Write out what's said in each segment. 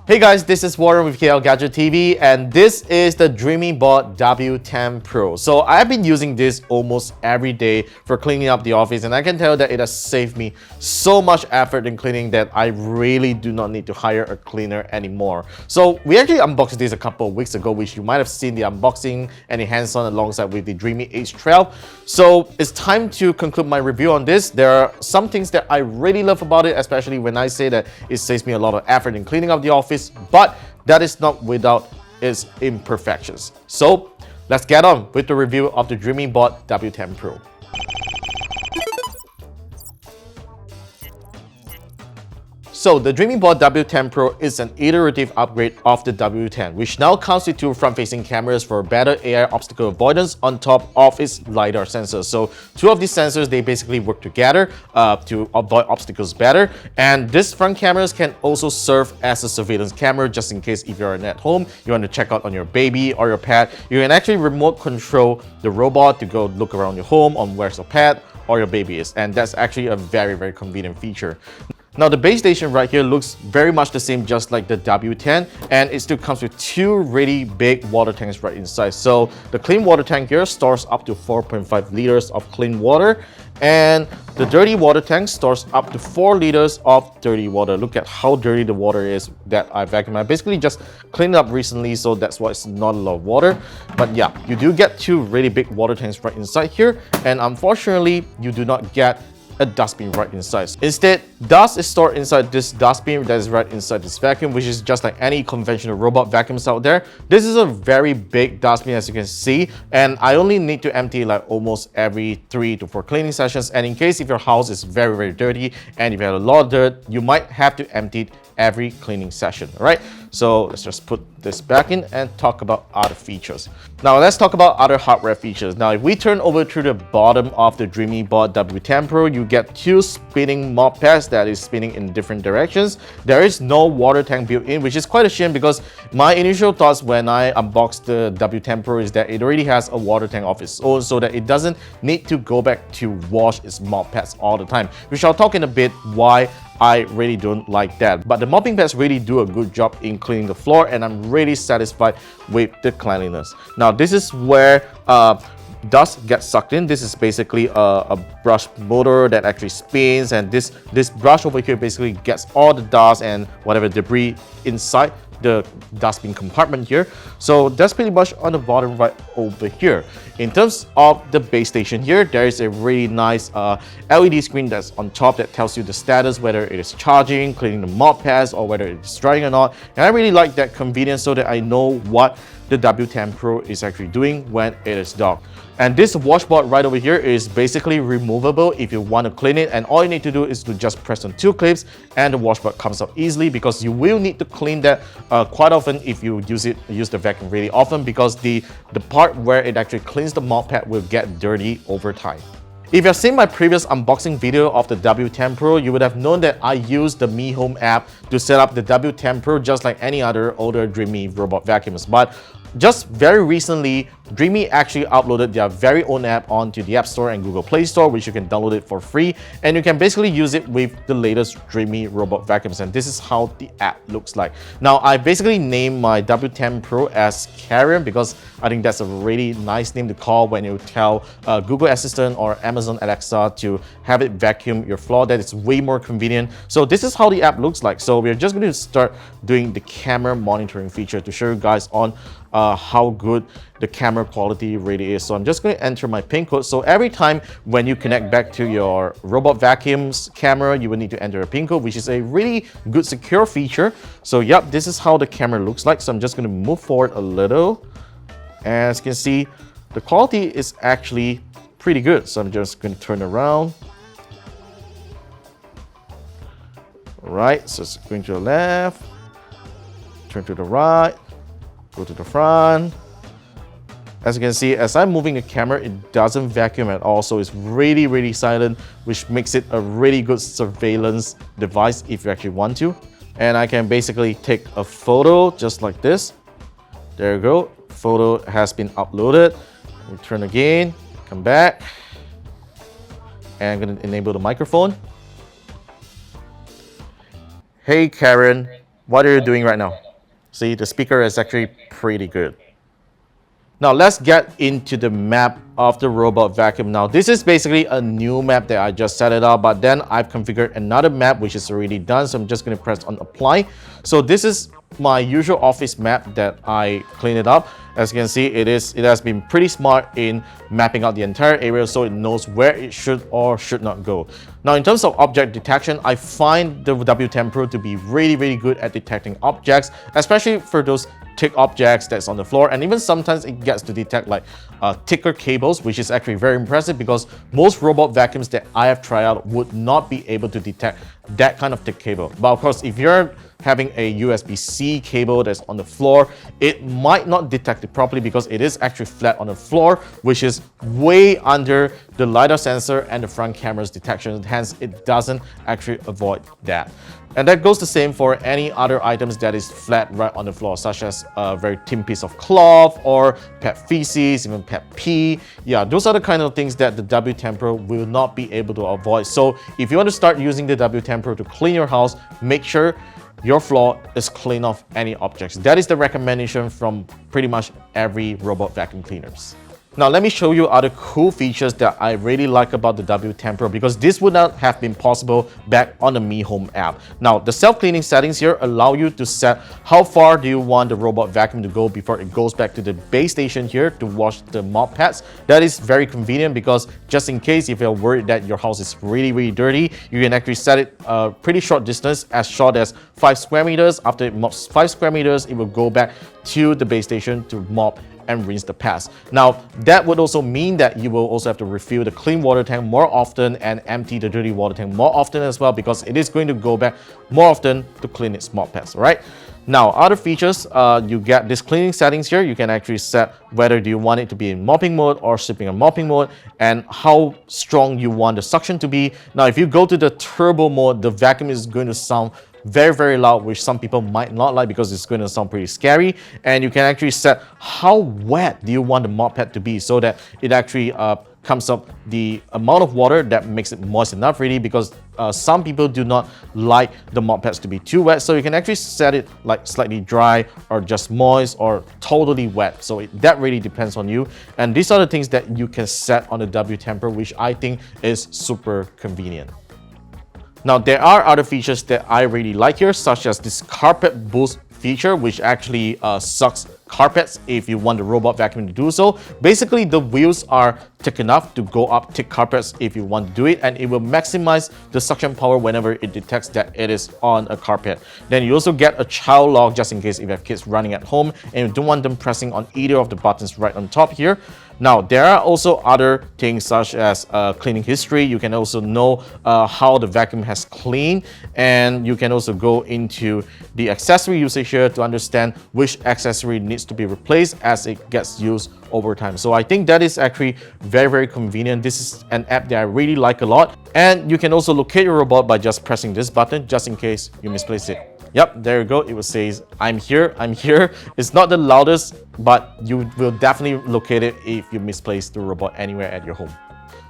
Hey guys, this is Warren with KLGadgetTV, and this is the Dreame Bot W10 Pro. So I've been using this almost every day for cleaning up the office, and I can tell that it has saved me so much effort in cleaning that I really do not need to hire a cleaner anymore. So we actually unboxed this a couple of weeks ago, which you might have seen the unboxing and the hands-on alongside with the Dreame H12. So it's time to conclude my review on this. There are some things that I really love about it, especially when I say that it saves me a lot of effort in cleaning up the office, but that is not without its imperfections. So let's get on with the review of the Dreame Bot W10 Pro. So the Dreame Bot W10 Pro is an iterative upgrade of the W10, which now comes with two front-facing cameras for better AI obstacle avoidance on top of its LiDAR sensors. So two of these sensors, they basically work together to avoid obstacles better. And these front cameras can also serve as a surveillance camera, just in case if you're at home, you want to check out on your baby or your pet. You can actually remote control the robot to go look around your home on where your pet or your baby is. And that's actually a very, very convenient feature. Now the base station right here looks very much the same, just like the W10, and it still comes with two really big water tanks right inside. So the clean water tank here stores up to 4.5 liters of clean water, and the dirty water tank stores up to 4 liters of dirty water. Look at how dirty the water is that I vacuumed. I basically just cleaned it up recently, so that's why it's not a lot of water. But yeah, you do get two really big water tanks right inside here, and unfortunately you do not get a dustbin right inside. Instead, dust is stored inside this dustbin that is right inside this vacuum, which is just like any conventional robot vacuums out there. This is a very big dustbin, as you can see, and I only need to empty like almost every 3 to 4 cleaning sessions. And in case if your house is very, very dirty and if you have a lot of dirt, you might have to empty it every cleaning session. All right, so let's just put this back in and talk about other features. Now let's talk about other hardware features. Now if we turn over to the bottom of the Dreame Bot W10 Pro, you get two spinning mop pads that is spinning in different directions. There is no water tank built in, which is quite a shame, because my initial thoughts when I unboxed the W10 Pro is that it already has a water tank of its own, so that it doesn't need to go back to wash its mop pads all the time, which I'll talk in a bit why I really don't like that. But the mopping pads really do a good job in cleaning the floor, and I'm really satisfied with the cleanliness. Now this is where dust gets sucked in. This is basically a brush motor that actually spins, and this brush over here basically gets all the dust and whatever debris inside the dustbin compartment here. So that's pretty much on the bottom right over here. In terms of the base station here, there is a really nice LED screen that's on top that tells you the status, whether it is charging, cleaning the mop pads, or whether it's drying or not. And I really like that convenience, so that I know what the W10 Pro is actually doing when it is docked. And this washboard right over here is basically removable if you want to clean it, and all you need to do is to just press on 2 clips and the washboard comes out easily, because you will need to clean that quite often if you use the vacuum really often, because the part where it actually cleans the mop pad will get dirty over time. If you've seen my previous unboxing video of the W10 Pro, you would have known that I used the Mi Home app to set up the W10 Pro just like any other older Dreame robot vacuums. But just very recently, Dreame actually uploaded their very own app onto the App Store and Google Play Store, which you can download it for free, and you can basically use it with the latest Dreame robot vacuums, and this is how the app looks like. Now, I basically named my W10 Pro as Karen, because I think that's a really nice name to call when you tell Google Assistant or Amazon Alexa to have it vacuum your floor. That is way more convenient. So this is how the app looks like. So we're just going to start doing the camera monitoring feature to show you guys on how good the camera quality really is. So I'm just going to enter my PIN code. So every time when you connect back to your robot vacuum's camera, you will need to enter a PIN code, which is a really good secure feature. So yep, this is how the camera looks like. So I'm just going to move forward a little. As you can see, the quality is actually pretty good. So I'm just going to turn around. All right, so it's going to the left, turn to the right, go to the front. As you can see, as I'm moving the camera, it doesn't vacuum at all, so it's really, really silent, which makes it a really good surveillance device if you actually want to. And I can basically take a photo just like this. There you go, photo has been uploaded. Return again, come back, and I'm going to enable the microphone. Hey Karen, What are you doing right now? See, the speaker is actually pretty good. Now let's get into the map of the robot vacuum. Now this is basically a new map that I just set it up, but then I've configured another map which is already done, so I'm just going to press on apply. So this is my usual office map that I cleaned it up. As you can see, it has been pretty smart in mapping out the entire area, so it knows where it should or should not go. Now in terms of object detection, I find the W10 Pro to be really good at detecting objects, especially for those thick objects that's on the floor, and even sometimes it gets to detect like thicker cables, which is actually very impressive because most robot vacuums that I have tried out would not be able to detect that kind of thick cable. But of course, if you're having a USB-C cable that's on the floor, it might not detect it properly because it is actually flat on the floor, which is way under the LiDAR sensor and the front camera's detection. Hence, it doesn't actually avoid that. And that goes the same for any other items that is flat right on the floor, such as a very thin piece of cloth or pet feces, even pet pee. Yeah, those are the kind of things that the W10 Pro will not be able to avoid. So if you want to start using the W10 Pro to clean your house, make sure your floor is clean of any objects. That is the recommendation from pretty much every robot vacuum cleaners. Now let me show you other cool features that I really like about the W10 Pro, because this would not have been possible back on the Mi Home app. Now the self-cleaning settings here allow you to set how far do you want the robot vacuum to go before it goes back to the base station here to wash the mop pads. That is very convenient because just in case if you're worried that your house is really dirty, you can actually set it a pretty short distance, as short as 5 square meters. After it mops 5 square meters, it will go back to the base station to mop and rinse the pads. Now that would also mean that you will also have to refill the clean water tank more often and empty the dirty water tank more often as well, because it is going to go back more often to clean its mop pads, right? Now other features, you get this cleaning settings here. You can actually set whether do you want it to be in mopping mode or sweeping and mopping mode, and how strong you want the suction to be. Now if you go to the turbo mode, the vacuum is going to sound very loud, which some people might not like because it's going to sound pretty scary. And you can actually set how wet do you want the mop pad to be, so that it actually comes up the amount of water that makes it moist enough really, because some people do not like the mop pads to be too wet. So you can actually set it like slightly dry or just moist or totally wet. So that really depends on you. And these are the things that you can set on the W10 Pro, which I think is super convenient. Now there are other features that I really like here, such as this carpet boost feature, which actually sucks carpets if you want the robot vacuum to do so. Basically, the wheels are thick enough to go up thick carpets if you want to do it, and it will maximize the suction power whenever it detects that it is on a carpet. Then you also get a child lock just in case if you have kids running at home and you don't want them pressing on either of the buttons right on top here. Now, there are also other things such as cleaning history. You can also know how the vacuum has cleaned, and you can also go into the accessory usage here to understand which accessory needs to be replaced as it gets used over time. So I think that is actually very convenient. This is an app that I really like a lot. And you can also locate your robot by just pressing this button just in case you misplace it. Yep, there you go. It will say, I'm here, I'm here. It's not the loudest, but you will definitely locate it if you misplace the robot anywhere at your home.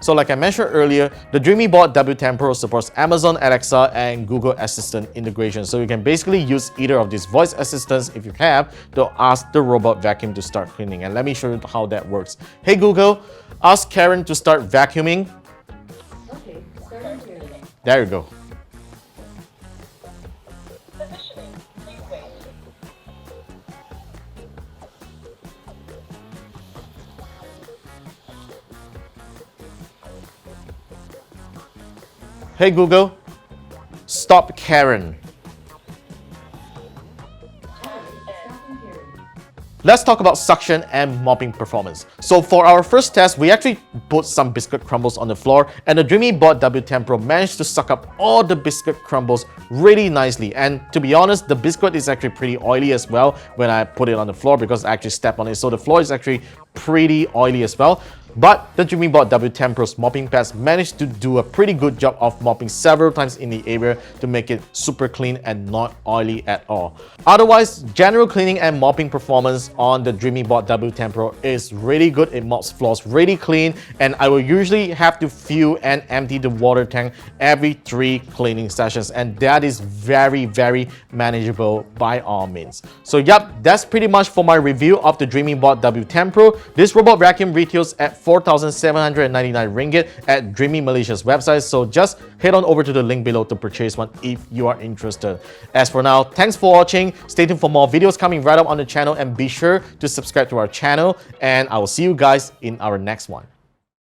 So like I mentioned earlier, the Dreame Bot W10 Pro supports Amazon Alexa and Google Assistant integration. So you can basically use either of these voice assistants if you have to ask the robot vacuum to start cleaning. And let me show you how that works. Hey Google, ask Karen to start vacuuming. Okay, starting here. There you go. Hey Google, stop Karen. Let's talk about suction and mopping performance. So for our first test, we actually put some biscuit crumbles on the floor, and the Dreame Bot W10 Pro managed to suck up all the biscuit crumbles really nicely. And to be honest, the biscuit is actually pretty oily as well when I put it on the floor, because I actually stepped on it. So the floor is actually pretty oily as well. But the Dreame Bot W10 Pro's mopping pads managed to do a pretty good job of mopping several times in the area to make it super clean and not oily at all. Otherwise, general cleaning and mopping performance on the Dreame Bot W10 Pro is really good. It mops floors really clean, and I will usually have to fill and empty the water tank every 3 cleaning sessions, and that is very manageable by all means. So yep, that's pretty much for my review of the Dreame Bot W10 Pro. This robot vacuum retails at 4,799 ringgit at Dreame Malaysia's website, so just head on over to the link below to purchase one if you are interested. As for now, thanks for watching. Stay tuned for more videos coming right up on the channel, and be sure to subscribe to our channel, and I will see you guys in our next one.